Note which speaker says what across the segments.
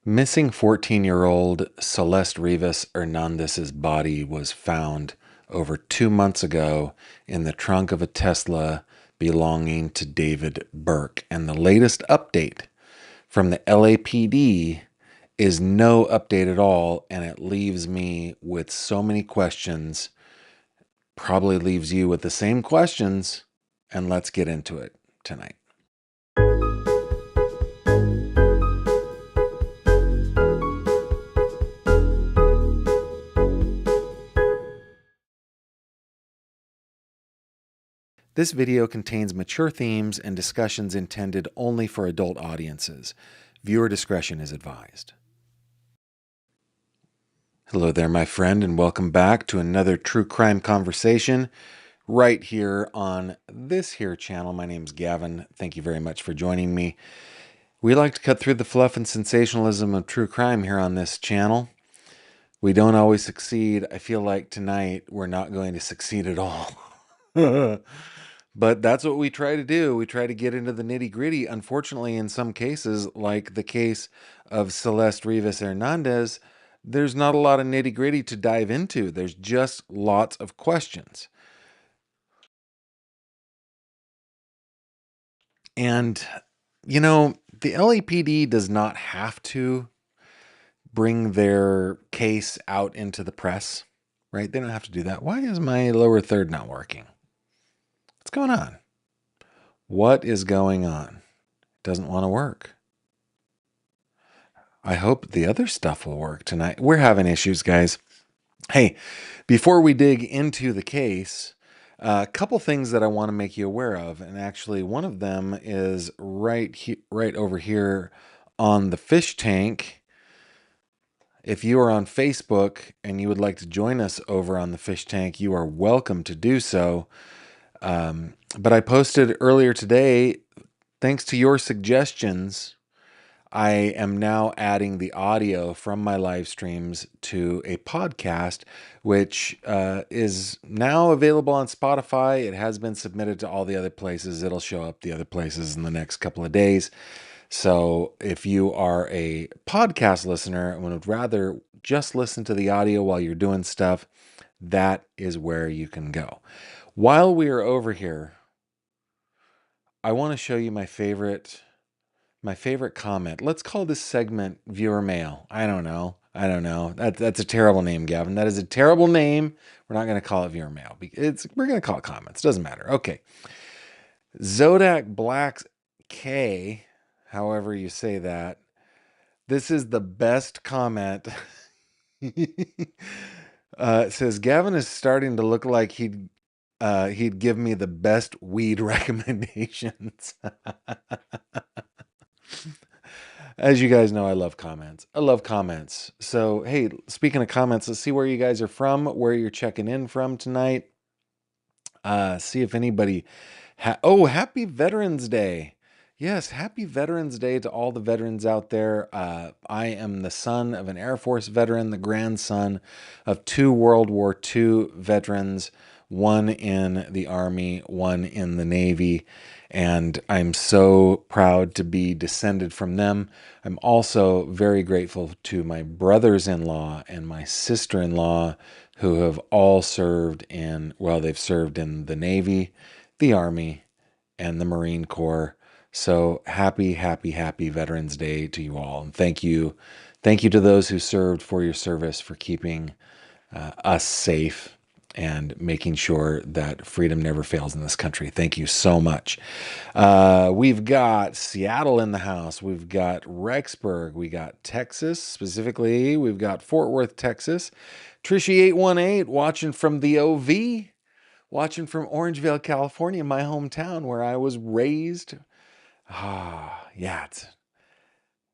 Speaker 1: Missing 14-year-old Celeste Rivas Hernandez's body was found over 2 months ago in the trunk of a Tesla belonging to David Burke. And the latest update from the LAPD is no update at all, and it leaves me with so many questions. Probably leaves you with the same questions, and let's get into it tonight. This video contains mature themes and discussions intended only for adult audiences. Viewer discretion is advised. Hello there, my friend, and welcome back to another true crime conversation right here on this here channel. My name's Gavin. Thank you very much for joining me. We like to cut through the fluff and sensationalism of true crime here on this channel. We don't always succeed. I feel like tonight we're not going to succeed at all. But that's what we try to do. We try to get into the nitty gritty. Unfortunately, in some cases, like the case of Celeste Rivas Hernandez, there's not a lot of nitty gritty to dive into. There's just lots of questions. And, you know, the LAPD does not have to bring their case out into the press, right? They don't have to do that. Why is my lower third not working? What's going on? What is going on? It doesn't want to work. I hope the other stuff will work tonight. We're having issues, guys. Hey, before we dig into the case, a couple things that I want to make you aware of, and actually one of them is right over here on the fish tank. If you are on Facebook and you would like to join us over on the fish tank, you are welcome to do so. But I posted earlier today, thanks to your suggestions, I am now adding the audio from my live streams to a podcast, which is now available on Spotify. It has been submitted to all the other places. It'll show up the other places in the next couple of days. So if you are a podcast listener and would rather just listen to the audio while you're doing stuff, that is where you can go. While we are over here, I want to show you my favorite comment. Let's call this segment viewer mail. I don't know. That's a terrible name, Gavin. That is a terrible name. We're not going to call it viewer mail. We're going to call it comments. Doesn't matter. Okay. Zodak Blacks K, however you say that. This is the best comment. It says, Gavin is starting to look like he'd give me the best weed recommendations. As you guys know, I love comments. So, hey, speaking of comments, let's see where you guys are from, where you're checking in from tonight. See if anybody... happy Veterans Day. Yes, happy Veterans Day to all the veterans out there. I am the son of an Air Force veteran, the grandson of 2 World War II veterans, one in the Army, one in the Navy, and I'm so proud to be descended from them. I'm also very grateful to my brothers-in-law and my sister-in-law who have all served they've served in the Navy, the Army, and the Marine Corps. So happy Veterans Day to you all. And thank you to those who served for your service, for keeping us safe and making sure that freedom never fails in this country. Thank you so much. We've got Seattle in the house. We've got Rexburg. We got Texas, specifically. We've got Fort Worth, Texas. Trishy818 watching from the OV. Watching from Orangevale, California, my hometown where I was raised. Yeah, it's a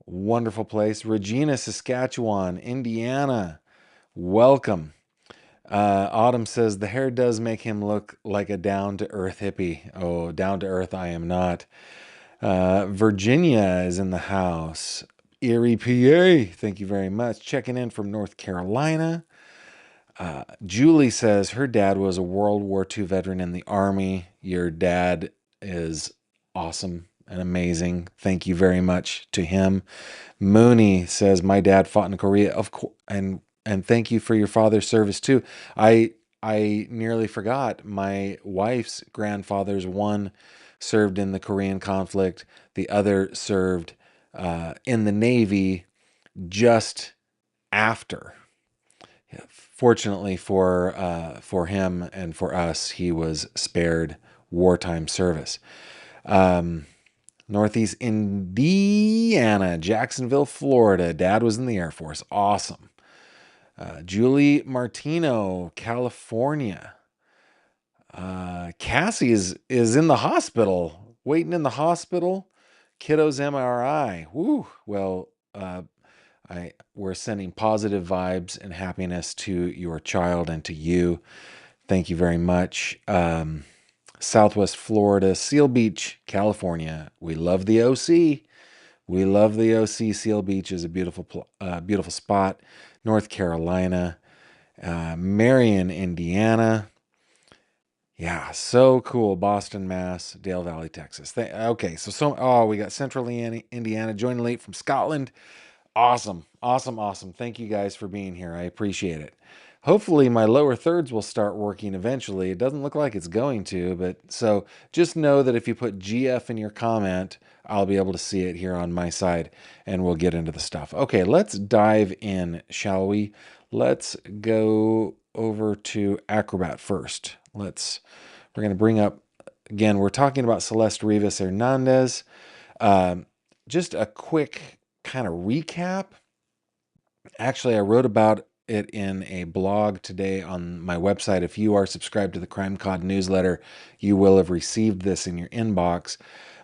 Speaker 1: wonderful place. Regina, Saskatchewan, Indiana. Welcome. Autumn says, the hair does make him look like a down-to-earth hippie. Oh, down-to-earth I am not. Virginia is in the house. Erie, PA, thank you very much. Checking in from North Carolina. Julie says her dad was a World War II veteran in the Army. Your dad is awesome, and amazing. Thank you very much to him. Mooney says, my dad fought in Korea, of course, and thank you for your father's service too. I nearly forgot. My wife's grandfather's one served in the Korean conflict. The other served in the Navy just after. Fortunately for him and for us, he was spared wartime service. Northeast Indiana, Jacksonville, Florida. Dad was in the Air Force. Awesome. Julie Martino, California. Cassie is in the hospital, waiting in the hospital. Kiddo's MRI. Woo. Well, we're sending positive vibes and happiness to your child and to you. Thank you very much. Southwest Florida, Seal Beach, California. We love the OC. We love the OC. Seal Beach is a beautiful, beautiful spot. North Carolina, Marion, Indiana. Yeah, so cool. Boston, Mass, Dale Valley, Texas. Okay, we got Central Indiana joining late from Scotland. Awesome, awesome, awesome. Thank you guys for being here. I appreciate it. Hopefully my lower thirds will start working eventually. It doesn't look like it's going to, but so just know that if you put GF in your comment, I'll be able to see it here on my side and we'll get into the stuff. Okay, let's dive in, shall we? Let's go over to Acrobat first. We're going to bring up, again, we're talking about Celeste Rivas Hernandez. Just a quick kind of recap. Actually, I wrote about it in a blog today on my website. If you are subscribed to the Crime Cod newsletter, you will have received this in your inbox.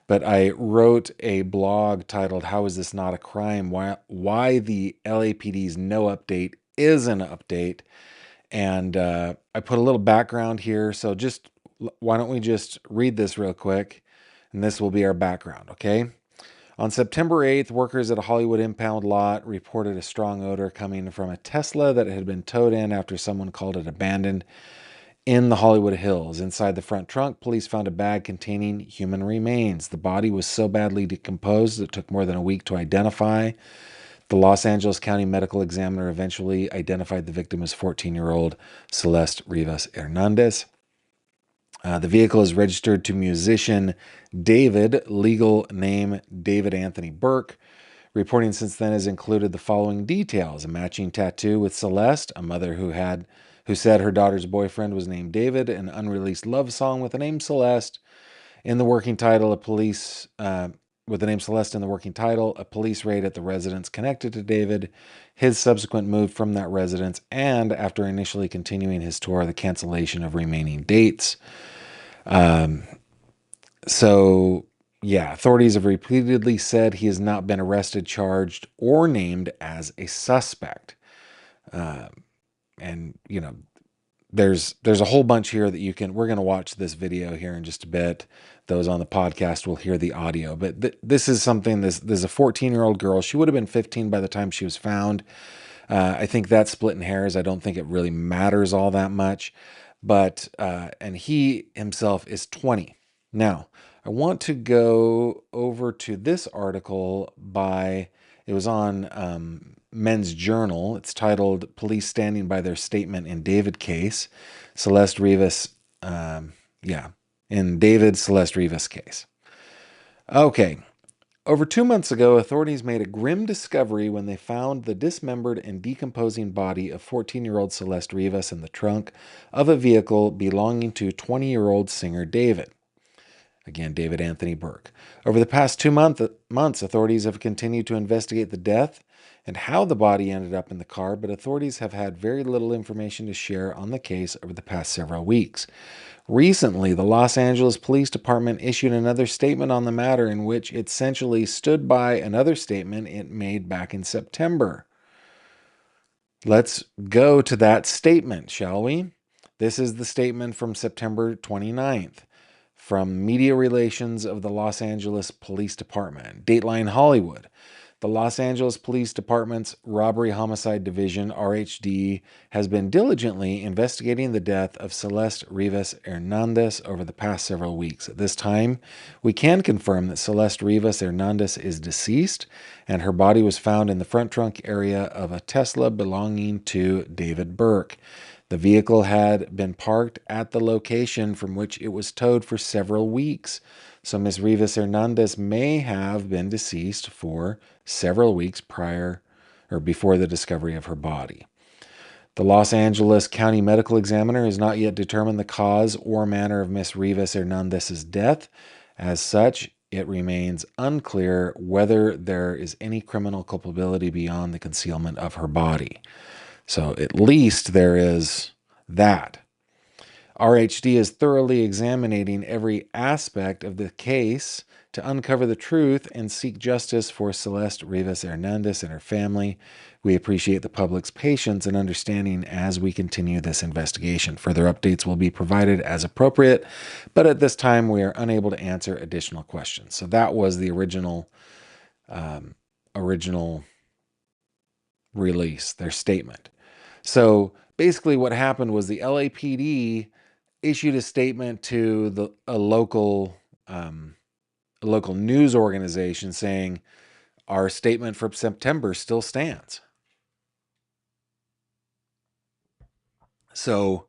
Speaker 1: But I wrote a blog titled, How is this not a crime? Why the LAPD's no update is an update. And I put a little background here. So why don't we just read this real quick? And this will be our background, okay? On September 8th, workers at a Hollywood impound lot reported a strong odor coming from a Tesla that had been towed in after someone called it abandoned in the Hollywood Hills. Inside the front trunk, police found a bag containing human remains. The body was so badly decomposed it took more than a week to identify. The Los Angeles County Medical Examiner eventually identified the victim as 14-year-old Celeste Rivas Hernandez. The vehicle is registered to musician David, legal name David Anthony Burke. Reporting since then has included the following details: a matching tattoo with Celeste, a mother who said her daughter's boyfriend was named David, an unreleased love song with the name Celeste. In the working title, with the name Celeste in the working title, a police raid at the residence connected to David, his subsequent move from that residence, and after initially continuing his tour, the cancellation of remaining dates. Authorities have repeatedly said he has not been arrested, charged, or named as a suspect. There's a whole bunch here that we're going to watch this video here in just a bit. Those on the podcast will hear the audio, but this is something, there's a 14-year-old girl. She would have been 15 by the time she was found. I think that's splitting hairs. I don't think it really matters all that much, but, and he himself is 20. Now, I want to go over to this article it was on Men's Journal. It's titled Police Standing by Their Statement in David Case. Celeste Rivas, in David Celeste Rivas case. Okay. Over 2 months ago, authorities made a grim discovery when they found the dismembered and decomposing body of 14-year-old Celeste Rivas in the trunk of a vehicle belonging to 20-year-old singer David. Again, David Anthony Burke. Over the past 2 months, authorities have continued to investigate the death and how the body ended up in the car, but authorities have had very little information to share on the case over the past several weeks. Recently, the Los Angeles Police Department issued another statement on the matter in which it essentially stood by another statement it made back in September. Let's go to that statement, shall we? This is the statement from September 29th from Media Relations of the Los Angeles Police Department. Dateline Hollywood. The Los Angeles Police Department's Robbery Homicide Division, RHD, has been diligently investigating the death of Celeste Rivas Hernandez over the past several weeks. At this time, we can confirm that Celeste Rivas Hernandez is deceased, and her body was found in the front trunk area of a Tesla belonging to David Burke. The vehicle had been parked at the location from which it was towed for several weeks. So Ms. Rivas Hernandez may have been deceased for several weeks prior or before the discovery of her body. The Los Angeles County Medical Examiner has not yet determined the cause or manner of Ms. Rivas Hernandez's death. As such, it remains unclear whether there is any criminal culpability beyond the concealment of her body. So at least there is that. RHD is thoroughly examining every aspect of the case to uncover the truth and seek justice for Celeste Rivas Hernandez and her family. We appreciate the public's patience and understanding as we continue this investigation. Further updates will be provided as appropriate, but at this time we are unable to answer additional questions. So that was the original release, their statement. So basically what happened was the LAPD issued a statement to a local news organization saying our statement from September still stands. So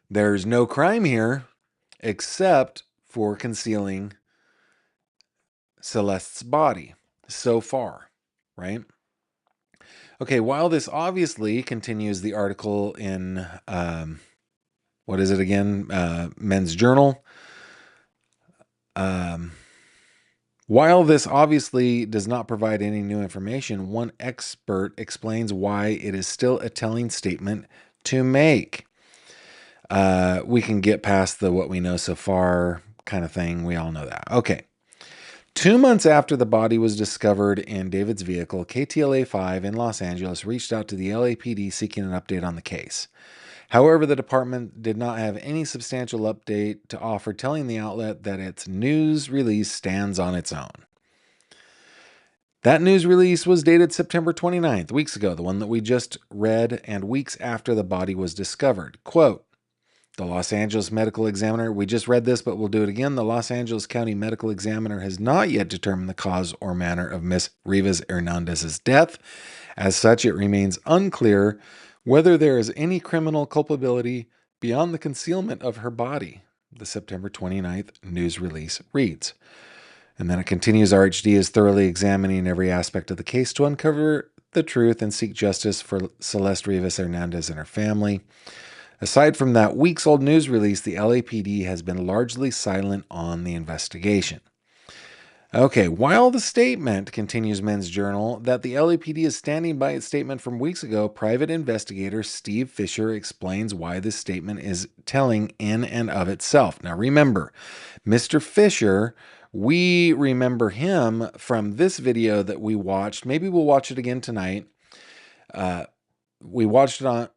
Speaker 1: there's no crime here except for concealing Celeste's body so far, right? Okay, while this obviously, continues the article in, what is it again? Men's Journal. While this obviously does not provide any new information, one expert explains why it is still a telling statement to make. We can get past the what we know so far kind of thing. We all know that. Okay. 2 months after the body was discovered in David's vehicle, KTLA 5 in Los Angeles reached out to the LAPD seeking an update on the case. However, the department did not have any substantial update to offer, telling the outlet that its news release stands on its own. That news release was dated September 29th, weeks ago, the one that we just read, and weeks after the body was discovered. Quote, the Los Angeles Medical Examiner, we just read this, but we'll do it again. The Los Angeles County Medical Examiner has not yet determined the cause or manner of Ms. Rivas Hernandez's death. As such, it remains unclear whether there is any criminal culpability beyond the concealment of her body. The September 29th news release reads. And then it continues, RHD is thoroughly examining every aspect of the case to uncover the truth and seek justice for Celeste Rivas Hernandez and her family. Aside from that weeks-old news release, the LAPD has been largely silent on the investigation. Okay, while the statement, continues Men's Journal, that the LAPD is standing by its statement from weeks ago, private investigator Steve Fischer explains why this statement is telling in and of itself. Now remember, Mr. Fischer, we remember him from this video that we watched. Maybe we'll watch it again tonight. We watched it on,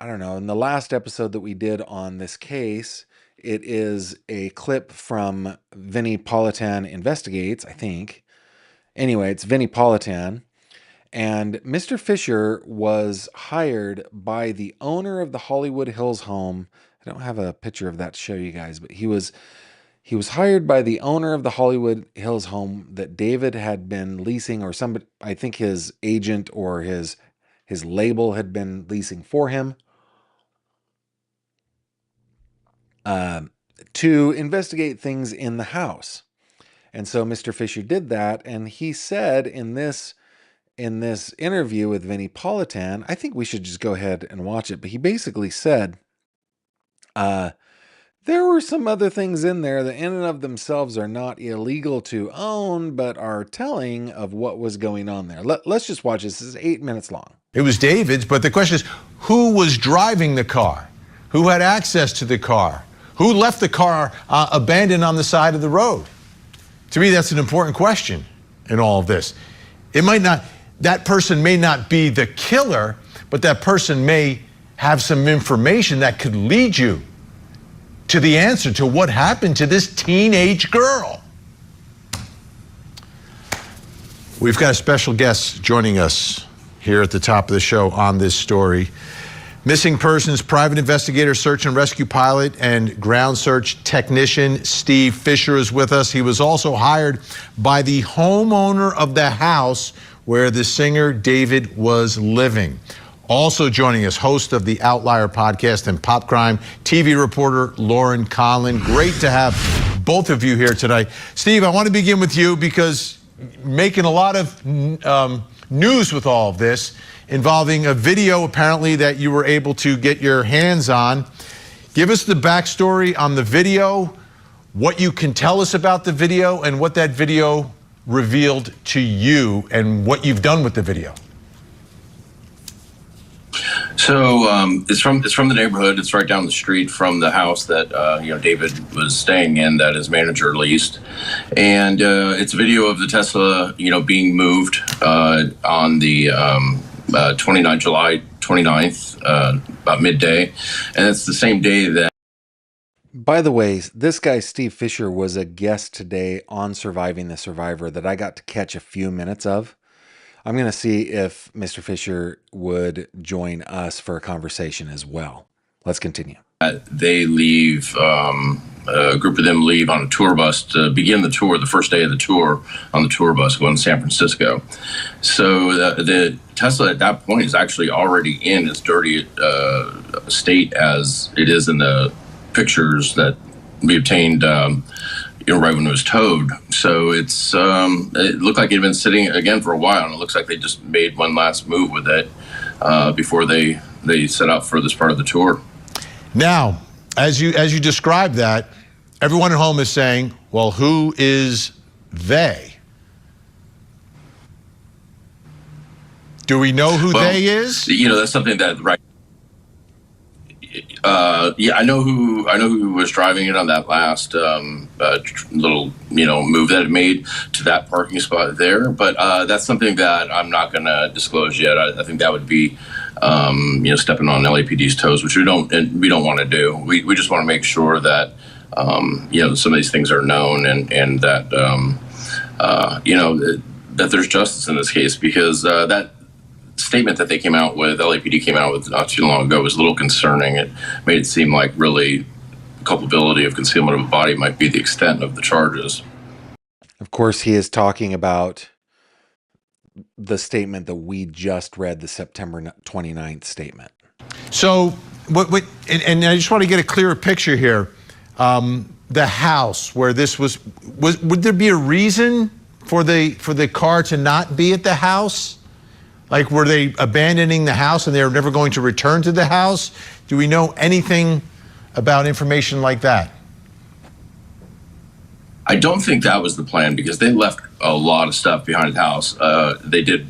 Speaker 1: I don't know, in the last episode that we did on this case. It is a clip from Vinnie Politan Investigates, I think. Anyway, it's Vinnie Politan. And Mr. Fischer was hired by the owner of the Hollywood Hills home. I don't have a picture of that to show you guys, but he was hired by the owner of the Hollywood Hills home that David had been leasing, or somebody, I think his agent or his label had been leasing for him. To investigate things in the house. And so Mr. Fischer did that, and he said in this interview with Vinnie Politan, I think we should just go ahead and watch it, but he basically said there were some other things in there that in and of themselves are not illegal to own, but are telling of what was going on there. Let's just watch this. This is 8 minutes long.
Speaker 2: It was David's, but the question is, who was driving the car? Who had access to the car? Who left the car abandoned on the side of the road? To me, that's an important question in all of this. It might not, that person may not be the killer, but that person may have some information that could lead you to the answer to what happened to this teenage girl. We've got a special guest joining us here at the top of the show on this story. Missing persons private investigator, search and rescue pilot, and ground search technician Steve Fischer is with us. He was also hired by the homeowner of the house where the singer David was living. Also joining us, host of the Outlier podcast and pop crime TV reporter Lauren Conlon. Great to have both of you here tonight. Steve, I want to begin with you because making a lot of news with all of this, involving a video apparently that you were able to get your hands on. Give us the backstory on the video, what you can tell us about the video, and what that video revealed to you, and what you've done with the video.
Speaker 3: So it's from the neighborhood. It's right down the street from the house that David was staying in, that his manager leased, and it's a video of the Tesla being moved on the July 29th, about midday, and it's the same day that.
Speaker 1: By the way, this guy Steve Fischer was a guest today on Surviving the Survivor that I got to catch a few minutes of. I'm going to see if Mr. Fischer would join us for a conversation as well. Let's continue.
Speaker 3: They leave, a group of them leave on a tour bus to begin the tour, the first day of the tour on the tour bus going to San Francisco. So the Tesla at that point is actually already in as dirty state as it is in the pictures that we obtained right when it was towed. So it's it looked like it had been sitting again for a while, and it looks like they just made one last move with it before they set out for this part of the tour.
Speaker 2: Now, as you describe that, everyone at home is saying, well, who is they? Do we know who they is?
Speaker 3: That's something that, right. Yeah, I know who was driving it on that last little move that it made to that parking spot there. But that's something that I'm not going to disclose yet. I think that would be stepping on LAPD's toes, which we don't want to do. We just want to make sure that some of these things are known and that that there's justice in this case, because that statement that LAPD came out with not too long ago, was a little concerning. It made it seem like really culpability of concealment of a body might be the extent of the charges.
Speaker 1: Of course, he is talking about the statement that we just read, the September 29th statement.
Speaker 2: So, and I just want to get a clearer picture here. The house where this was would there be a reason for the car to not be at the house? Like, were they abandoning the house and they were never going to return to the house? Do we know anything about information like that?
Speaker 3: I don't think that was the plan, because they left a lot of stuff behind the house. They did,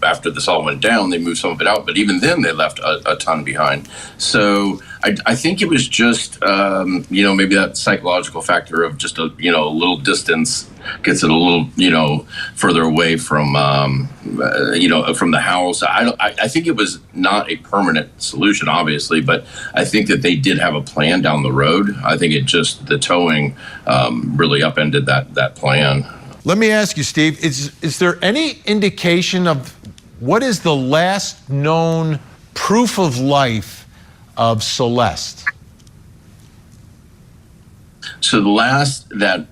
Speaker 3: after this all went down, they moved some of it out, but even then they left a ton behind. So I think it was just, maybe that psychological factor of just a little distance gets it a little, further away from, from the house. I think it was not a permanent solution, obviously, but I think that they did have a plan down the road. I think the towing really upended that plan.
Speaker 2: Let me ask you, Steve, is there any indication of what is the last known proof of life of Celeste?
Speaker 3: So the last that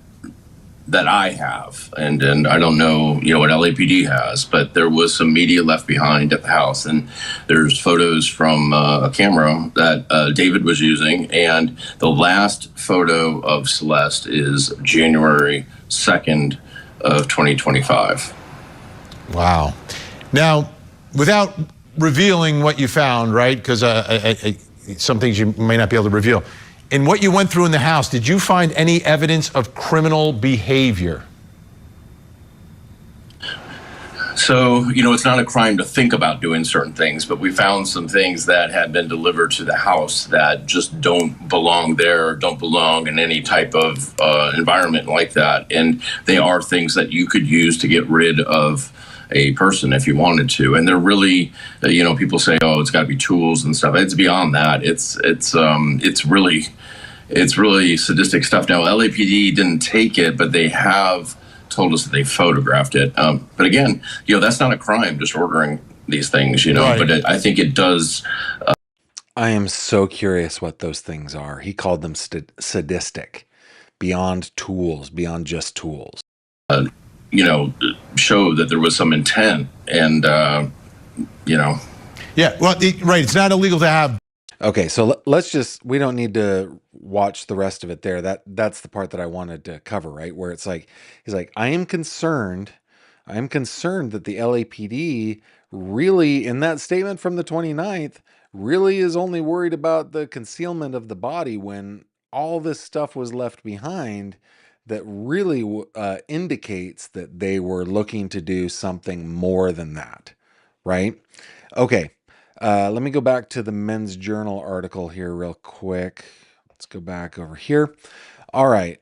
Speaker 3: I have, and I don't know, what LAPD has, but there was some media left behind at the house, and there's photos from a camera that David was using, and the last photo of Celeste is January 2nd of 2025.
Speaker 2: Wow. Now, without revealing what you found, right? Because some things you may not be able to reveal. In what you went through in the house, did you find any evidence of criminal behavior?
Speaker 3: So, it's not a crime to think about doing certain things, but we found some things that had been delivered to the house that just don't belong there, or don't belong in any type of environment like that. And they are things that you could use to get rid of a person if you wanted to. And they're really, people say, oh, it's got to be tools and stuff. It's beyond that. It's really sadistic stuff. Now, LAPD didn't take it, but they have told us that they photographed it. But again, that's not a crime, just ordering these things,
Speaker 2: Right.
Speaker 3: but I think it does.
Speaker 1: I am so curious what those things are. He called them sadistic, beyond tools, beyond just tools.
Speaker 3: Show that there was some intent, and
Speaker 2: Yeah, well, right. It's not illegal to have.
Speaker 1: Okay, so let's just, we don't need to watch the rest of it there. That's the part that I wanted to cover, right? Where it's like, he's like, I am concerned that the LAPD really, in that statement from the 29th, really is only worried about the concealment of the body when all this stuff was left behind that really indicates that they were looking to do something more than that, right? Okay. Let me go back to the Men's Journal article here real quick. Let's go back over here. All right.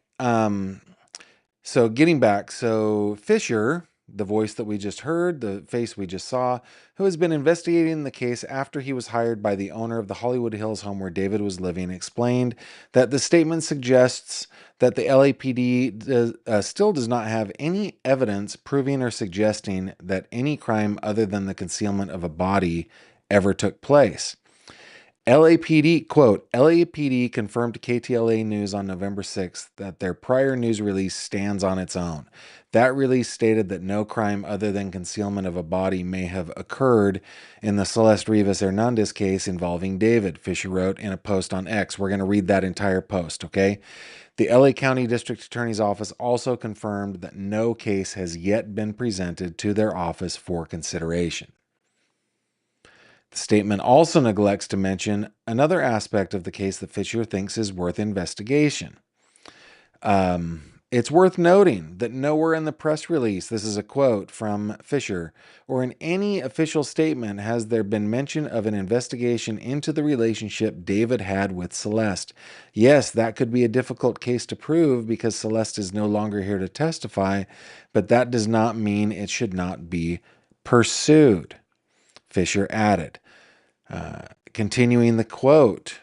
Speaker 1: So getting back, so Fischer, the voice that we just heard, the face we just saw, who has been investigating the case after he was hired by the owner of the Hollywood Hills home where David was living, explained that the statement suggests that the LAPD still does not have any evidence proving or suggesting that any crime other than the concealment of a body ever took place. LAPD, quote, LAPD confirmed to KTLA News on November 6th that their prior news release stands on its own. That release stated that no crime other than concealment of a body may have occurred in the Celeste Rivas Hernandez case involving David, Fischer wrote in a post on X. We're going to read that entire post, okay? The LA County District Attorney's Office also confirmed that no case has yet been presented to their office for consideration. The statement also neglects to mention another aspect of the case that Fischer thinks is worth investigation. It's worth noting that nowhere in the press release, this is a quote from Fischer, or in any official statement has there been mention of an investigation into the relationship David had with Celeste. Yes, that could be a difficult case to prove because Celeste is no longer here to testify, but that does not mean it should not be pursued, Fischer added. Continuing the quote,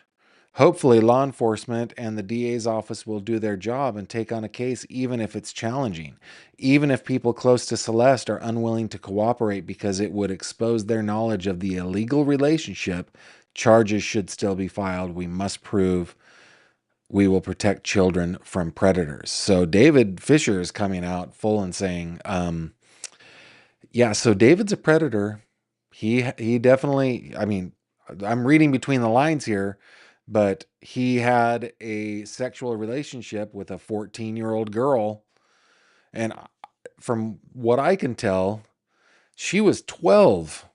Speaker 1: hopefully law enforcement and the DA's office will do their job and take on a case even if it's challenging, even if people close to Celeste are unwilling to cooperate because it would expose their knowledge of the illegal relationship. Charges should still be filed. We must prove we will protect children from predators. So David Fischer is coming out full and saying, yeah, so David's a predator. He definitely, I mean, I'm reading between the lines here, but he had a sexual relationship with a 14-year-old girl. And from what I can tell, she was 12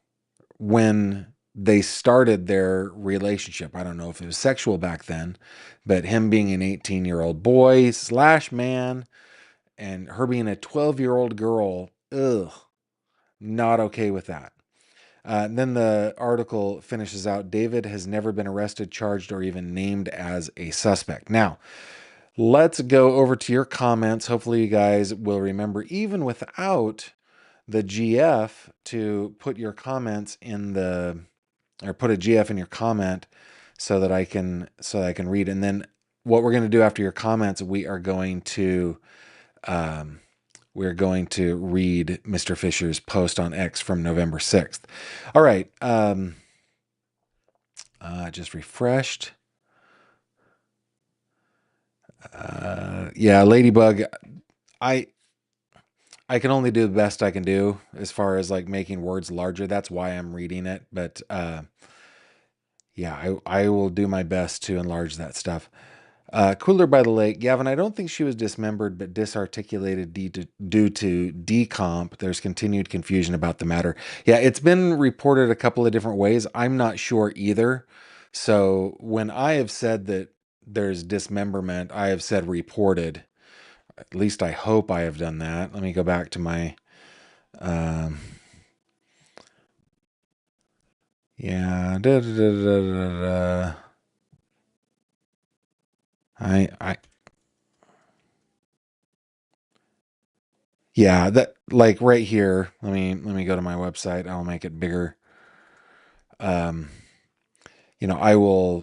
Speaker 1: when they started their relationship. I don't know if it was sexual back then, but him being an 18-year-old boy / man and her being a 12-year-old girl, ugh, not okay with that. Then the article finishes out, David has never been arrested, charged, or even named as a suspect. Now, let's go over to your comments. Hopefully you guys will remember, even without the GF, to put your comments in the, or put a GF in your comment so that I can read. And then what we're going to do after your comments, we're going to read Mr. Fischer's post on X from November 6th. All right. Just refreshed. Yeah, Ladybug, I can only do the best I can do as far as like making words larger. That's why I'm reading it. But yeah, I will do my best to enlarge that stuff. Cooler by the Lake. Gavin, I don't think she was dismembered but disarticulated due to decomp. There's continued confusion about the matter. Yeah, it's been reported a couple of different ways. I'm not sure either. So when I have said that there's dismemberment, I have said reported. At least I hope I have done that. Let me go back to my... yeah. Yeah, that, like right here. Let me go to my website. I'll make it bigger. You know,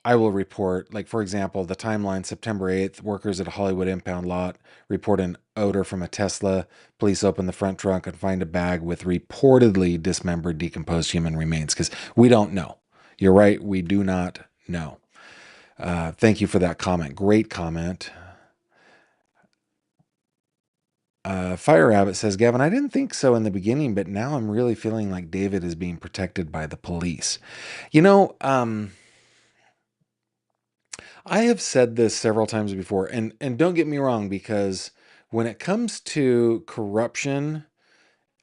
Speaker 1: I will report, like, for example, the timeline, September 8th, workers at a Hollywood impound lot report an odor from a Tesla. Police open the front trunk and find a bag with reportedly dismembered, decomposed human remains, because we don't know. You're right, we do not know. Thank you for that comment. Great comment. Fire Rabbit says, Gavin, I didn't think so in the beginning, but now I'm really feeling like David is being protected by the police. You know, I have said this several times before, and don't get me wrong, because when it comes to corruption,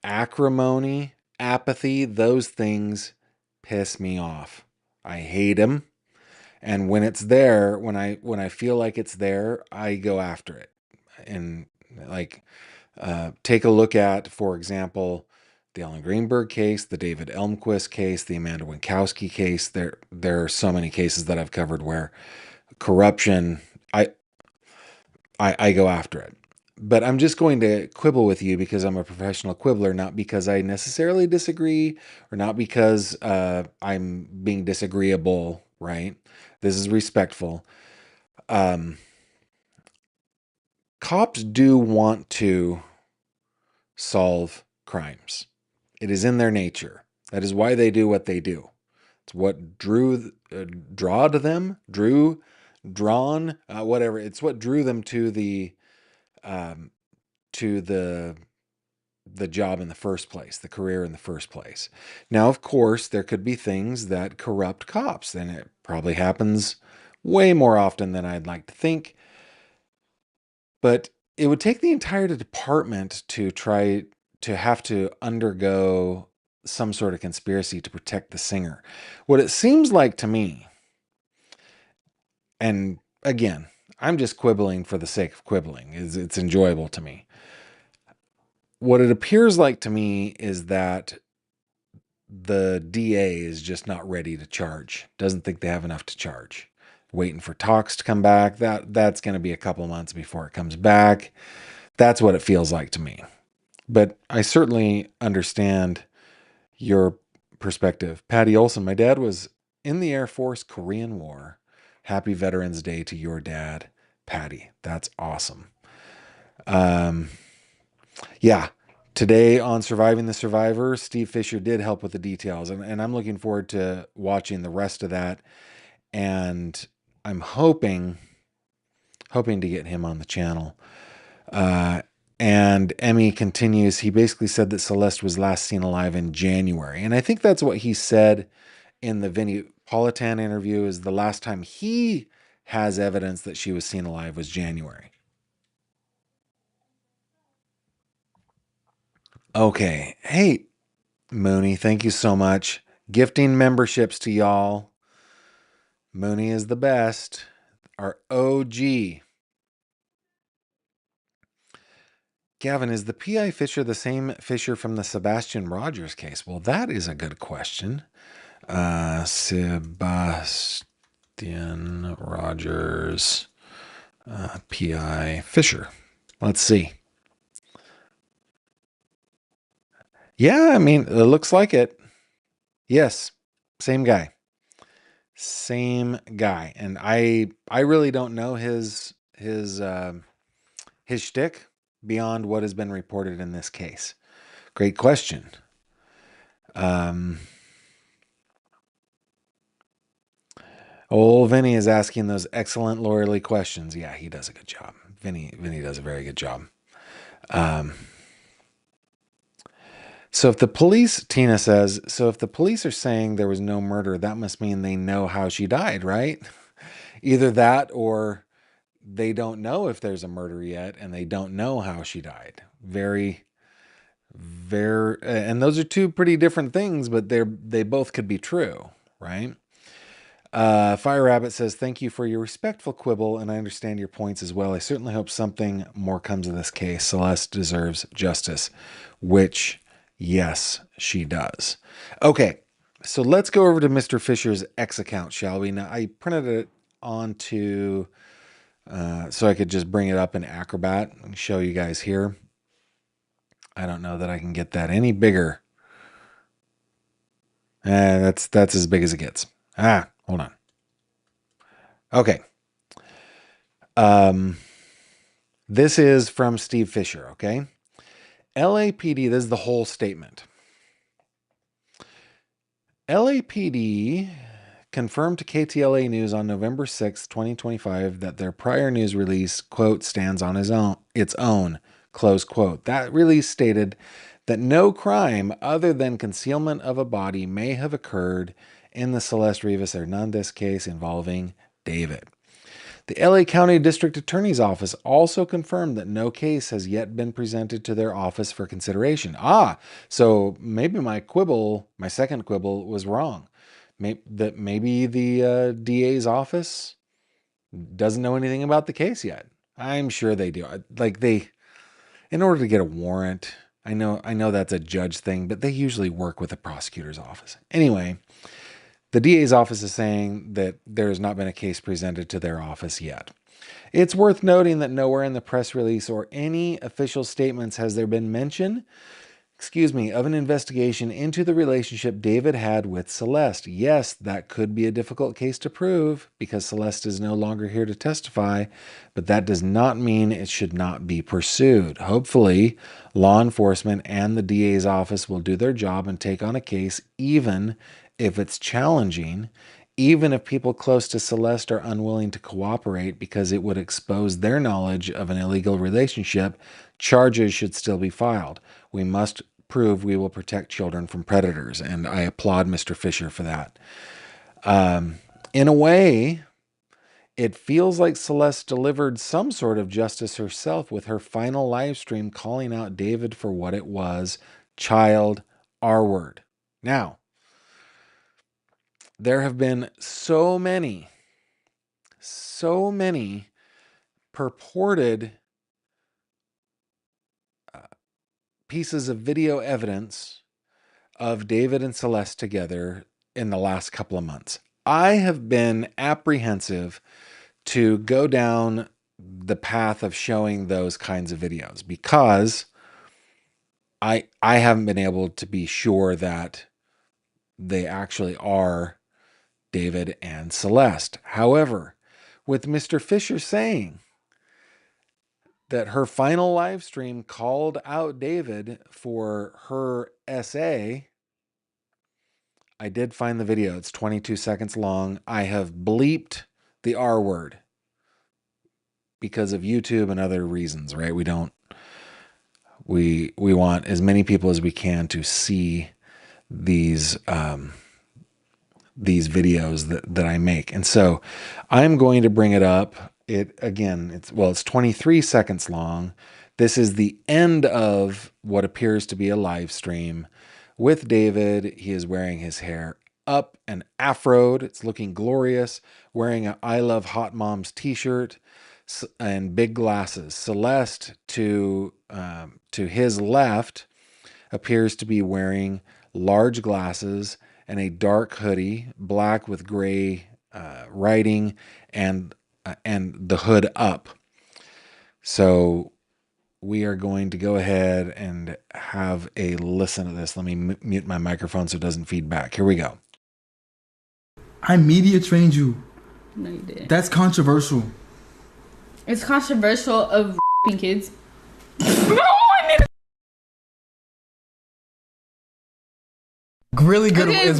Speaker 1: acrimony, apathy, those things piss me off. I hate them. And when it's there, when I feel like it's there, I go after it. And like, take a look at, for example, the Ellen Greenberg case, the David Elmquist case, the Amanda Winkowski case. There are so many cases that I've covered where corruption, I go after it. But I'm just going to quibble with you because I'm a professional quibbler, not because I necessarily disagree or not because I'm being disagreeable, right? This is respectful. Cops do want to solve crimes. It is in their nature. That is why they do what they do. It's what whatever. It's what drew them to um, the job in the first place, the career in the first place. Now, of course, there could be things that corrupt cops, and it probably happens way more often than I'd like to think. But it would take the entire department to try to have to undergo some sort of conspiracy to protect the singer. What it seems like to me, and again, I'm just quibbling for the sake of quibbling, it's enjoyable to me. What it appears like to me is that the DA is just not ready to charge. Doesn't think they have enough to charge. Waiting for talks to come back. That's going to be a couple months before it comes back. That's what it feels like to me. But I certainly understand your perspective. Patty Olson, my dad was in the Air Force, Korean War. Happy Veterans Day to your dad, Patty. That's awesome. Yeah. Today on Surviving the Survivor, Steve Fischer did help with the details, and I'm looking forward to watching the rest of that. And I'm hoping to get him on the channel. And Emmy continues, he basically said that Celeste was last seen alive in January. And I think that's what he said in the Vinnie Politan interview, is the last time he has evidence that she was seen alive was January. Okay. Hey, Mooney, thank you so much. Gifting memberships to y'all. Mooney is the best. Our OG. Gavin, is the PI Fisher the same Fisher from the Sebastian Rogers case? Well, that is a good question. Sebastian Rogers, PI Fisher. Let's see. Yeah, I mean, it looks like it. Yes, same guy. Same guy. And I really don't know his shtick beyond what has been reported in this case. Great question. Old Vinny is asking those excellent lawyerly questions. Yeah, he does a good job. Vinny does a very good job. So if the police, Tina says, so if the police are saying there was no murder, that must mean they know how she died, right? Either that or they don't know if there's a murder yet and they don't know how she died. Very, and those are two pretty different things, but they both could be true, right? Fire Rabbit says, thank you for your respectful quibble, and I understand your points as well. I certainly hope something more comes of this case. Celeste deserves justice, which, yes, she does. Okay, so let's go over to Mr. Fisher's X account, shall we? Now, I printed it onto, so I could just bring it up in Acrobat and show you guys here. I don't know that I can get that any bigger. That's as big as it gets. Hold on. Okay. This is from Steve Fischer, okay? LAPD, this is the whole statement. LAPD confirmed to KTLA News on November 6, 2025, that their prior news release, quote, stands on its own, close quote. That release stated that no crime other than concealment of a body may have occurred in the Celeste Rivas Hernandez case involving David. The LA County District Attorney's Office also confirmed that no case has yet been presented to their office for consideration. So maybe my second quibble, was wrong. Maybe the DA's office doesn't know anything about the case yet. I'm sure they do. In order to get a warrant, I know that's a judge thing, but they usually work with the prosecutor's office. Anyway, the DA's office is saying that there has not been a case presented to their office yet. It's worth noting that nowhere in the press release or any official statements has there been mention, of an investigation into the relationship David had with Celeste. Yes, that could be a difficult case to prove because Celeste is no longer here to testify, but that does not mean it should not be pursued. Hopefully, law enforcement and the DA's office will do their job and take on a case even if it's challenging, even if people close to Celeste are unwilling to cooperate because it would expose their knowledge of an illegal relationship. Charges should still be filed. We must prove we will protect children from predators. And I applaud Mr. Fischer for that. In a way, it feels like Celeste delivered some sort of justice herself with her final live stream calling out David for what it was, child R-word. Now, there have been so many purported pieces of video evidence of David and Celeste together in the last couple of months. I have been apprehensive to go down the path of showing those kinds of videos because I haven't been able to be sure that they actually are David and Celeste. However, with Mr. Fischer saying that her final live stream called out David for her essay, I did find the video. It's 22 seconds long. I have bleeped the R word because of YouTube and other reasons, right? We want as many people as we can to see these videos that I make. And so I'm going to bring it up. It's 23 seconds long. This is the end of what appears to be a live stream with David. He is wearing his hair up and afroed. It's looking glorious, wearing a I Love Hot Moms t-shirt and big glasses. Celeste to his left appears to be wearing large glasses and a dark hoodie, black with gray writing, and the hood up. So we are going to go ahead and have a listen to this. Let me mute my microphone so it doesn't feed back. Here we go.
Speaker 4: I media trained you.
Speaker 5: No, you didn't.
Speaker 4: That's controversial.
Speaker 5: It's controversial of kids.
Speaker 4: Really good.
Speaker 5: Okay,
Speaker 4: It's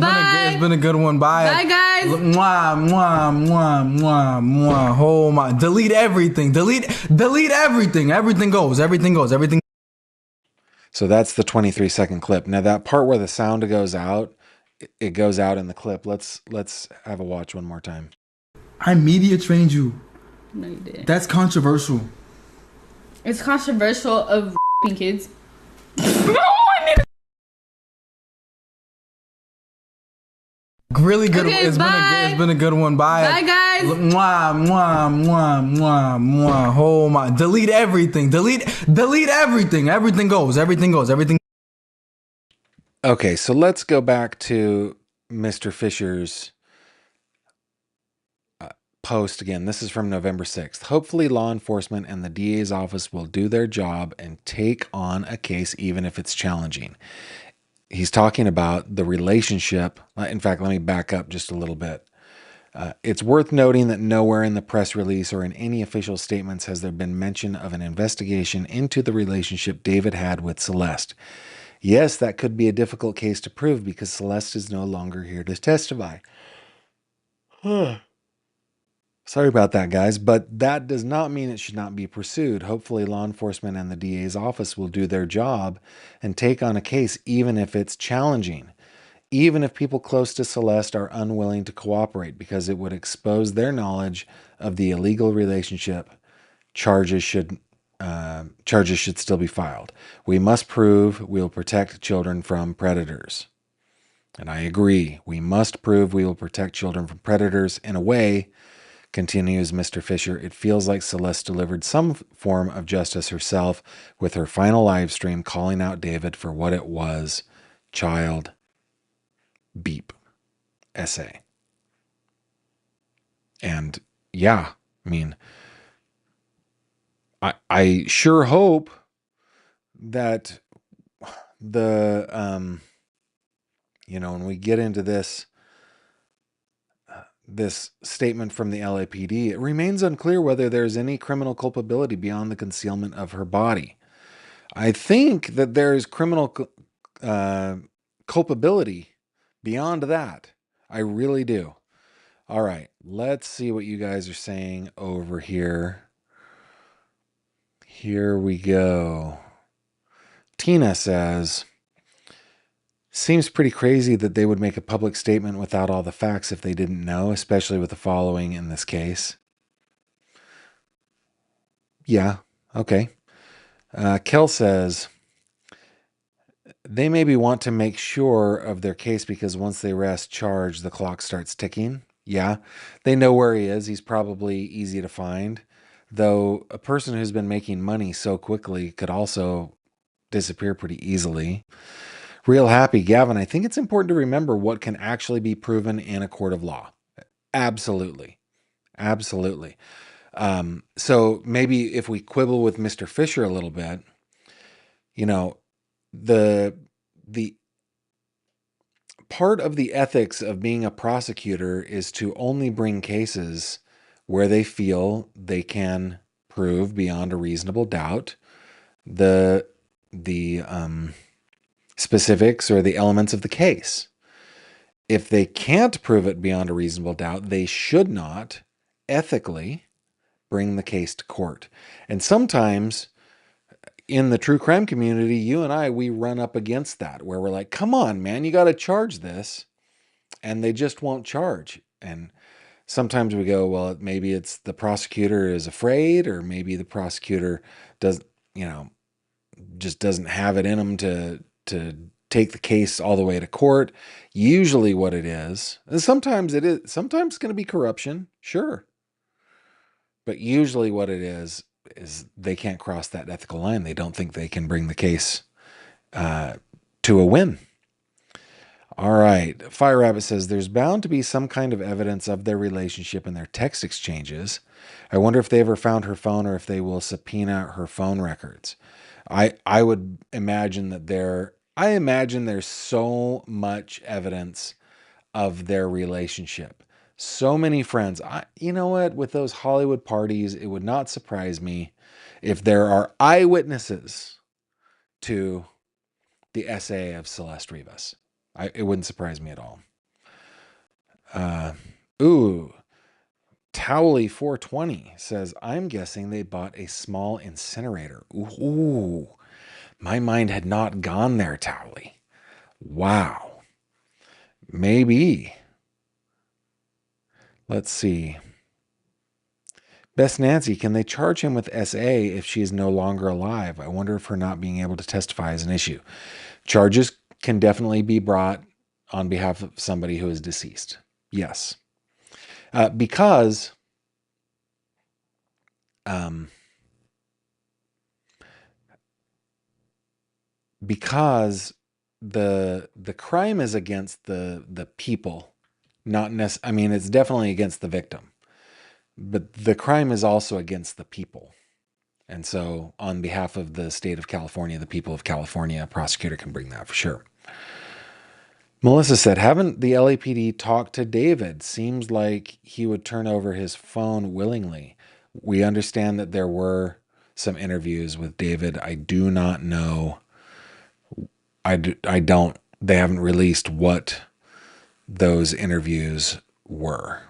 Speaker 4: been a good one. Bye.
Speaker 5: Bye, guys.
Speaker 4: Mwah, mwah, mwah, mwah, mwah. Oh my. Delete everything. Delete everything. Everything goes.
Speaker 1: So that's the 23-second clip. Now that part where the sound goes out, it goes out in the clip. Let's have a watch one more time.
Speaker 4: I media trained you.
Speaker 5: No, you didn't.
Speaker 4: That's controversial.
Speaker 5: It's controversial of kids.
Speaker 4: Really good.
Speaker 5: Okay,
Speaker 4: It's
Speaker 5: bye.
Speaker 4: been a good one. Bye.
Speaker 5: Bye, guys.
Speaker 4: Mwah, mwah, mwah, mwah, mwah. Oh my. Delete everything. Delete everything. Everything goes.
Speaker 1: Okay, so let's go back to Mr. Fischer's post again. This is from November 6th. Hopefully law enforcement and the DA's office will do their job and take on a case even if it's challenging. He's talking about the relationship. In fact, let me back up just a little bit. It's worth noting that nowhere in the press release or in any official statements has there been mention of an investigation into the relationship David had with Celeste. Yes, that could be a difficult case to prove because Celeste is no longer here to testify. Sorry about that, guys, but that does not mean it should not be pursued. Hopefully, law enforcement and the DA's office will do their job and take on a case even if it's challenging. Even if people close to Celeste are unwilling to cooperate because it would expose their knowledge of the illegal relationship, charges should still be filed. We must prove we will protect children from predators. And I agree. We must prove we will protect children from predators. In a way, continues Mr. Fischer, it feels like Celeste delivered some form of justice herself with her final live stream calling out David for what it was, child beep essay. And yeah, I mean, I sure hope that the when we get into this statement from the LAPD, it remains unclear whether there's any criminal culpability beyond the concealment of her body. I think that there's criminal culpability beyond that. I really do. All right, let's see what you guys are saying over here. Here we go. Tina says, seems pretty crazy that they would make a public statement without all the facts if they didn't know, especially with the following in this case. Yeah, okay. Kel says, they maybe want to make sure of their case because once they arrest charge, the clock starts ticking. Yeah, they know where he is. He's probably easy to find. Though a person who's been making money so quickly could also disappear pretty easily. Real happy, Gavin. I think it's important to remember what can actually be proven in a court of law. Absolutely. Absolutely. So maybe if we quibble with Mr. Fischer a little bit, the part of the ethics of being a prosecutor is to only bring cases where they feel they can prove beyond a reasonable doubt the specifics or the elements of the case. If they can't prove it beyond a reasonable doubt, they should not ethically bring the case to court. And sometimes in the true crime community, you and I, we run up against that where we're like, come on, man, you got to charge this. And they just won't charge. And sometimes we go, well, maybe it's the prosecutor is afraid, or maybe the prosecutor does, just doesn't have it in them to take the case all the way to court. Usually what it is, and sometimes it's going to be corruption, sure. But usually what it is they can't cross that ethical line. They don't think they can bring the case to a win. All right. Fire Rabbit says, there's bound to be some kind of evidence of their relationship in their text exchanges. I wonder if they ever found her phone or if they will subpoena her phone records. I would imagine that there's so much evidence of their relationship. So many friends. You know what? With those Hollywood parties, it would not surprise me if there are eyewitnesses to the essay of Celeste Rivas. It wouldn't surprise me at all. Towley 420 says, I'm guessing they bought a small incinerator. Ooh, my mind had not gone there, Towley. Wow. Maybe. Let's see. Best Nancy, can they charge him with SA if she is no longer alive? I wonder if her not being able to testify is an issue. Charges can definitely be brought on behalf of somebody who is deceased. Yes. Because the crime is against the people, not necessarily. I mean, it's definitely against the victim, but the crime is also against the people. And so on behalf of the state of California, the people of California, a prosecutor can bring that for sure. Melissa said, haven't the LAPD talked to David? Seems like he would turn over his phone willingly. We understand that there were some interviews with David. I do not know. I don't, they haven't released what those interviews were.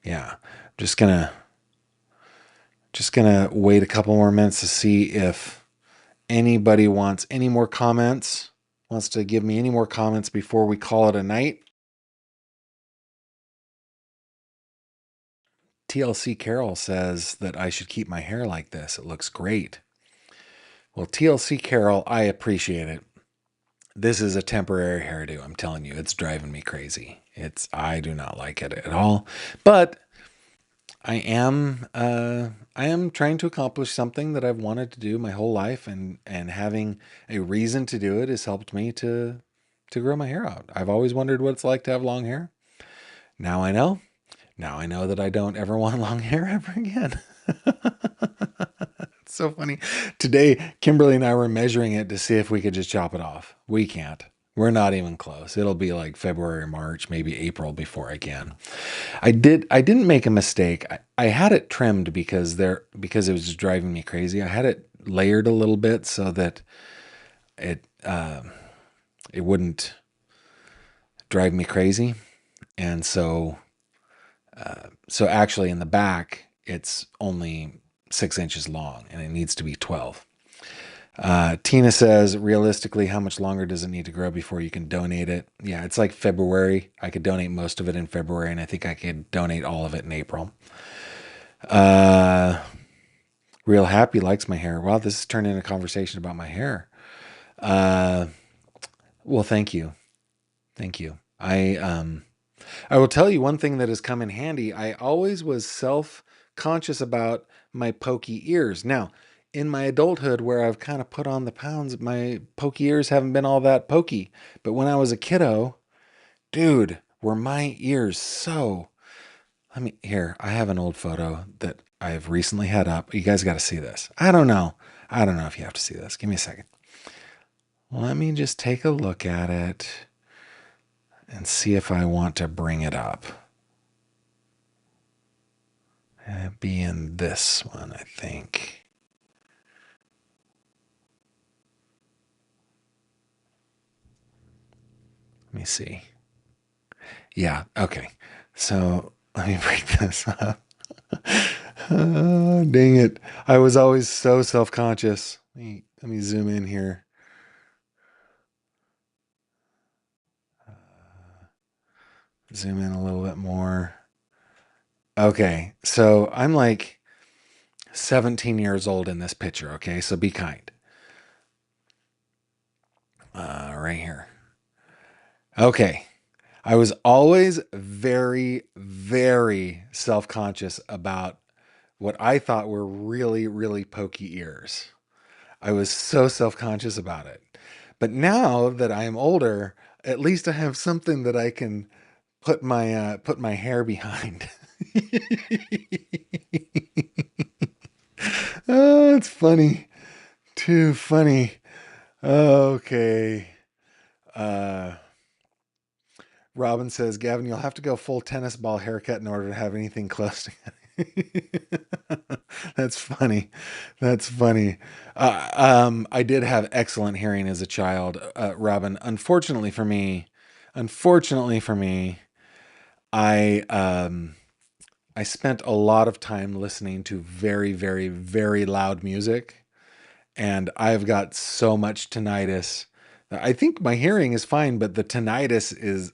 Speaker 1: Yeah. Just gonna wait a couple more minutes to see if anybody wants any more comments, wants to give me any more comments before we call it a night. TLC Carol says that I should keep my hair like this. It looks great. Well, TLC Carol, I appreciate it. This is a temporary hairdo. I'm telling you, it's driving me crazy. I do not like it at all. But I am trying to accomplish something that I've wanted to do my whole life, and having a reason to do it has helped me to grow my hair out. I've always wondered what it's like to have long hair. Now I know. Now I know that I don't ever want long hair ever again. It's so funny. Today, Kimberly and I were measuring it to see if we could just chop it off. We can't. We're not even close. It'll be like February, March, maybe April before I can. I didn't make a mistake. I had it trimmed because it was just driving me crazy. I had it layered a little bit so that it wouldn't drive me crazy. And so actually in the back, it's only 6 inches long and it needs to be 12. Tina says, realistically, how much longer does it need to grow before you can donate it? Yeah, it's like February. I could donate most of it in February, and I think I could donate all of it in April. Real Happy likes my hair. Wow, this has turned into a conversation about my hair. Well, thank you. Thank you. I will tell you one thing that has come in handy. I always was self-conscious about my pokey ears. Now, in my adulthood, where I've kind of put on the pounds, my pokey ears haven't been all that pokey. But when I was a kiddo, dude, were my ears so... Here, I have an old photo that I've recently had up. You guys got to see this. I don't know if you have to see this. Give me a second. Let me just take a look at it and see if I want to bring it up. It'd be in this one, I think. Let me see. Yeah, okay. So let me break this up. Dang it. I was always so self-conscious. Let me zoom in here. Zoom in a little bit more. Okay, so I'm like 17 years old in this picture, okay? So be kind. Right here. Okay. I was always very, very self-conscious about what I thought were really, really pokey ears. I was so self-conscious about it. But now that I am older, at least I have something that I can put my hair behind. Oh, it's funny. Too funny. Okay. Robin says, Gavin, you'll have to go full tennis ball haircut in order to have anything close to it. That's funny. That's funny. I did have excellent hearing as a child, Robin. Unfortunately for me, I spent a lot of time listening to very, very, very loud music, and I've got so much tinnitus. I think my hearing is fine, but the tinnitus is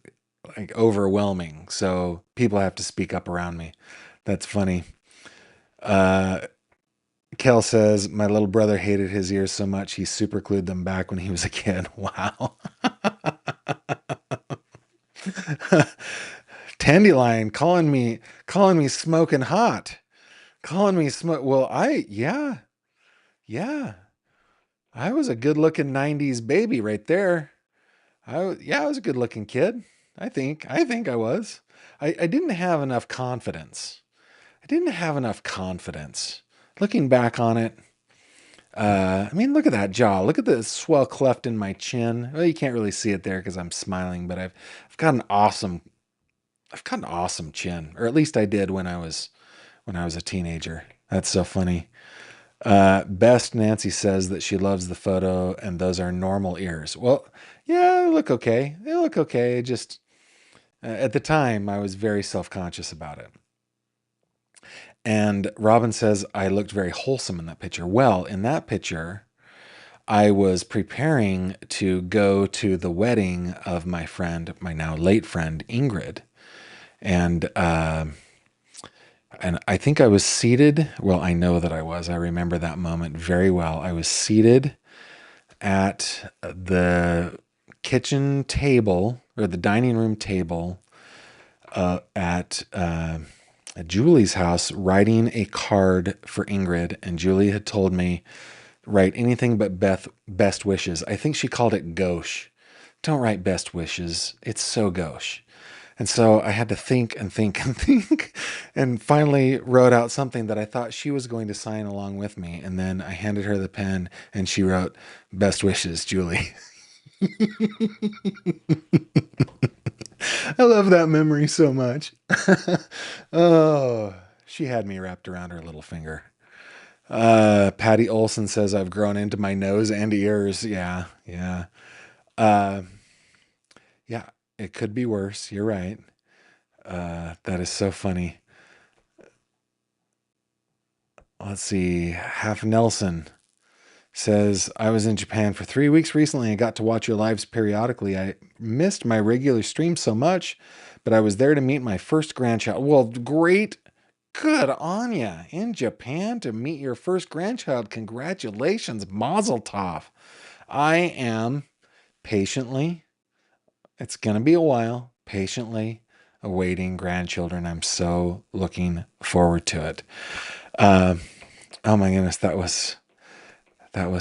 Speaker 1: like overwhelming. So people have to speak up around me. That's funny. Kel says, my little brother hated his ears so much he super glued them back when he was a kid. Wow. Dandelion calling me smoking hot. Calling me smoke. Well, yeah. I was a good looking 90s baby right there. I was a good looking kid. I think I was. I didn't have enough confidence. Looking back on it, I mean, look at that jaw. Look at the swell cleft in my chin. Well, you can't really see it there because I'm smiling, but I've got an awesome chin, or at least I did when I was a teenager. That's so funny. Best Nancy says that she loves the photo and those are normal ears. Well, yeah, they look okay. They look okay. Just at the time, I was very self-conscious about it. And Robin says I looked very wholesome in that picture. Well, in that picture, I was preparing to go to the wedding of my friend, my now late friend, Ingrid. And I think I was seated. Well, I know that I was. I remember that moment very well. I was seated at the kitchen table or the dining room table at Julie's house, writing a card for Ingrid. And Julie had told me, write anything but best wishes. I think she called it gauche. Don't write best wishes. It's so gauche. And so I had to think and think and think, and finally wrote out something that I thought she was going to sign along with me. And then I handed her the pen and she wrote, best wishes, Julie. I love that memory so much. Oh, she had me wrapped around her little finger. Patty Olson says I've grown into my nose and ears. Yeah, yeah. Uh, yeah, it could be worse. You're right. That is so funny. Let's see. Half Nelson says, I was in Japan for 3 weeks recently and got to watch your lives periodically. I missed my regular stream so much, but I was there to meet my first grandchild. Well, great. Good on ya. In Japan to meet your first grandchild. Congratulations. Mazel tov. I am patiently, it's going to be a while, patiently awaiting grandchildren. I'm so looking forward to it. Oh my goodness, that was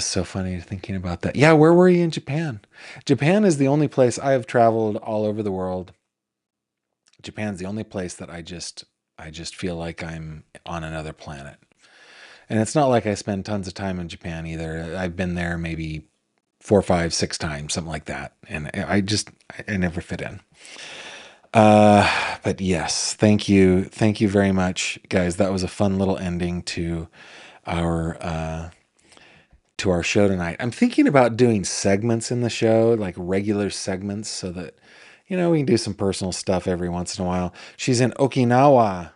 Speaker 1: so funny thinking about that. Yeah, where were you in Japan? Japan is the only place I have traveled all over the world. Japan's the only place that I just feel like I'm on another planet. And it's not like I spend tons of time in Japan either. I've been there maybe 4, 5, 6 times, something like that. And I never fit in. But yes, thank you. Thank you very much, guys. That was a fun little ending to our show tonight. I'm thinking about doing segments in the show, like regular segments, so that, we can do some personal stuff every once in a while. She's in Okinawa.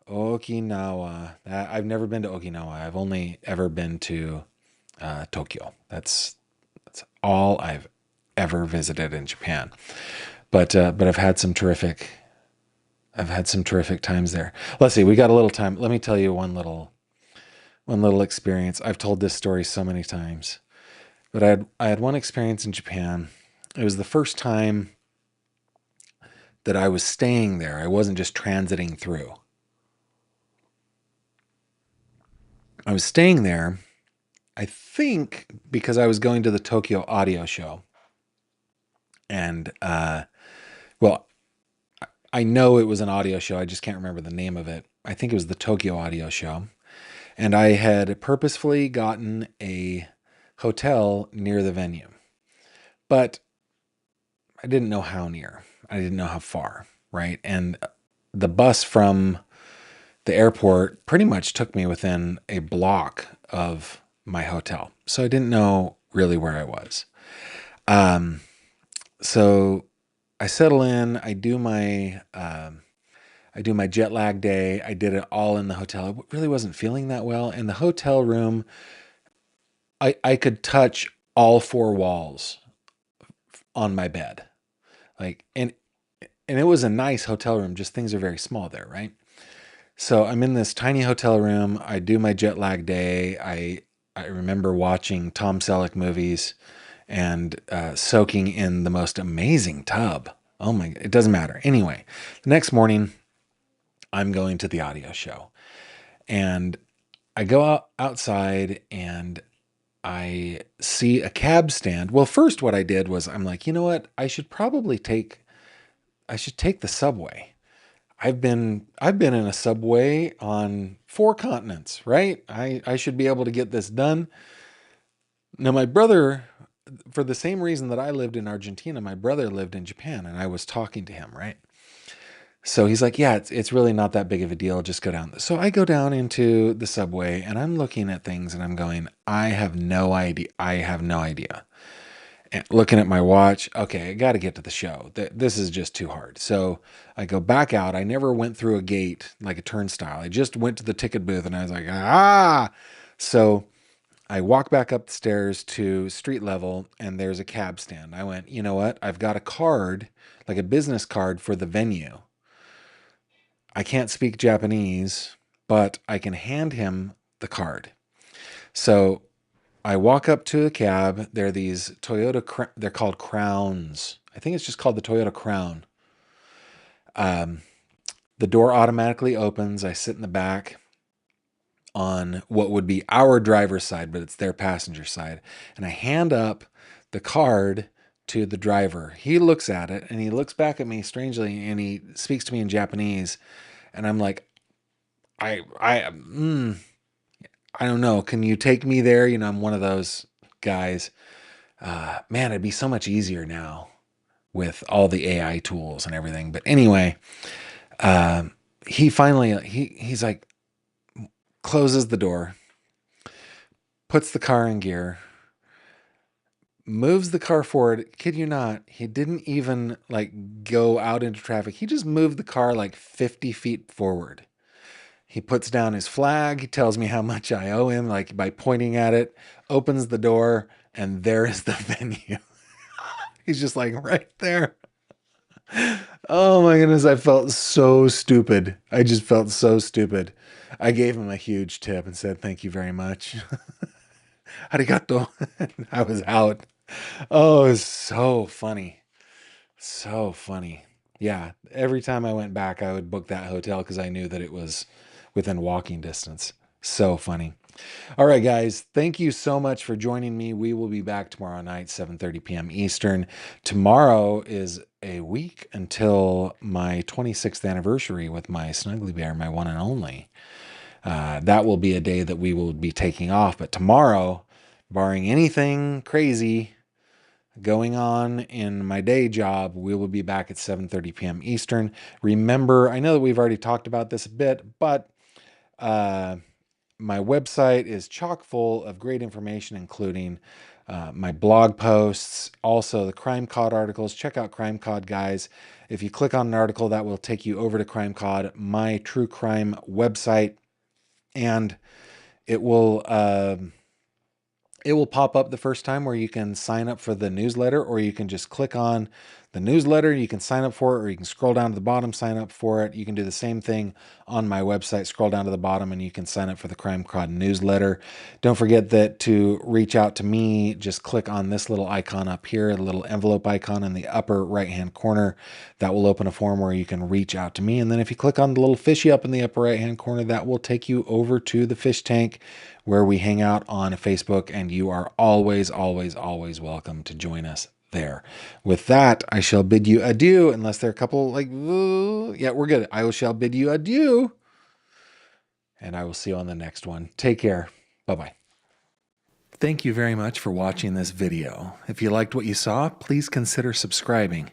Speaker 1: Okinawa. I've never been to Okinawa. I've only ever been to Tokyo. That's all I've ever visited in Japan. But I've had some terrific times there. Let's see. We got a little time. Let me tell you one little experience. I've told this story so many times, but I had one experience in Japan. It was the first time that I was staying there. I wasn't just transiting through. I was staying there, I think, because I was going to the Tokyo Audio Show. And, well, I know it was an audio show. I just can't remember the name of it. I think it was the Tokyo Audio Show. And I had purposefully gotten a hotel near the venue. But I didn't know how near. I didn't know how far, right? And the bus from the airport pretty much took me within a block of my hotel. So I didn't know really where I was. So I settle in, I do my jet lag day. I did it all in the hotel. I really wasn't feeling that well. In the hotel room, I could touch all 4 walls on my bed. And it was a nice hotel room, just things are very small there, right? So I'm in this tiny hotel room. I do my jet lag day. I remember watching Tom Selleck movies and soaking in the most amazing tub. Oh my, it doesn't matter. Anyway, the next morning, I'm going to the audio show. And I go outside and I see a cab stand. Well, first what I did was I'm like, you know what? I should take the subway. I've been in a subway on 4 continents, right? I should be able to get this done. Now my brother, for the same reason that I lived in Argentina, my brother lived in Japan, and I was talking to him, right? So he's like, yeah, it's really not that big of a deal. Just go down. So I go down into the subway and I'm looking at things and I'm going, I have no idea. I have no idea. And looking at my watch, okay, I got to get to the show. This is just too hard. So I go back out. I never went through a gate like a turnstile. I just went to the ticket booth and I was like, ah. So I walk back up the stairs to street level and there's a cab stand. I went, you know what? I've got a card, like a business card for the venue. I can't speak Japanese, but I can hand him the card. So I walk up to a cab. They're these Toyota, they're called Crowns. I think it's just called the Toyota Crown. The door automatically opens. I sit in the back on what would be our driver's side, but it's their passenger side. And I hand up the card to the driver. He looks at it and he looks back at me strangely and he speaks to me in Japanese. And I'm like, I don't know. Can you take me there? You know, I'm one of those guys. Man, it'd be so much easier now with all the AI tools and everything. But anyway, he finally, he's like, closes the door, puts the car in gear, moves the car forward. Kid you not, he didn't even like go out into traffic. He just moved the car like 50 feet forward. He puts down his flag. He tells me how much I owe him, like by pointing at it, opens the door, and there is the venue. He's just like right there. Oh my goodness, I felt so stupid. I just felt so stupid. I gave him a huge tip and said, thank you very much. Arigato. I was out. Oh, it was so funny. So funny. Yeah, every time I went back, I would book that hotel because I knew that it was within walking distance. So funny. All right, guys, thank you so much for joining me. We will be back tomorrow night, 7:30 p.m. Eastern. Tomorrow is a week until my 26th anniversary with my Snuggly Bear, my one and only. That will be a day that we will be taking off. But tomorrow, barring anything crazy going on in my day job, we will be back at 7:30 p.m. Eastern. Remember, I know that we've already talked about this a bit, but my website is chock full of great information, including my blog posts, also the Crime Cod articles. Check out Crime Cod, guys. If you click on an article, that will take you over to Crime Cod, my true crime website, and it will pop up the first time where you can sign up for the newsletter, or you can just click on the newsletter. You can sign up for it, or you can scroll down to the bottom, sign up for it. You can do the same thing on my website, scroll down to the bottom, and you can sign up for the Crime Cod newsletter. Don't forget that to reach out to me, just click on this little icon up here, the little envelope icon in the upper right-hand corner. That will open a form where you can reach out to me. And then if you click on the little fishy up in the upper right-hand corner, that will take you over to the fish tank where we hang out on Facebook, and you are always, always, always welcome to join us there. With that, I shall bid you adieu, unless there are a couple like, yeah, we're good. I shall bid you adieu, and I will see you on the next one. Take care. Bye-bye. Thank you very much for watching this video. If you liked what you saw, please consider subscribing.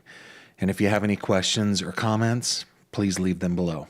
Speaker 1: And if you have any questions or comments, please leave them below.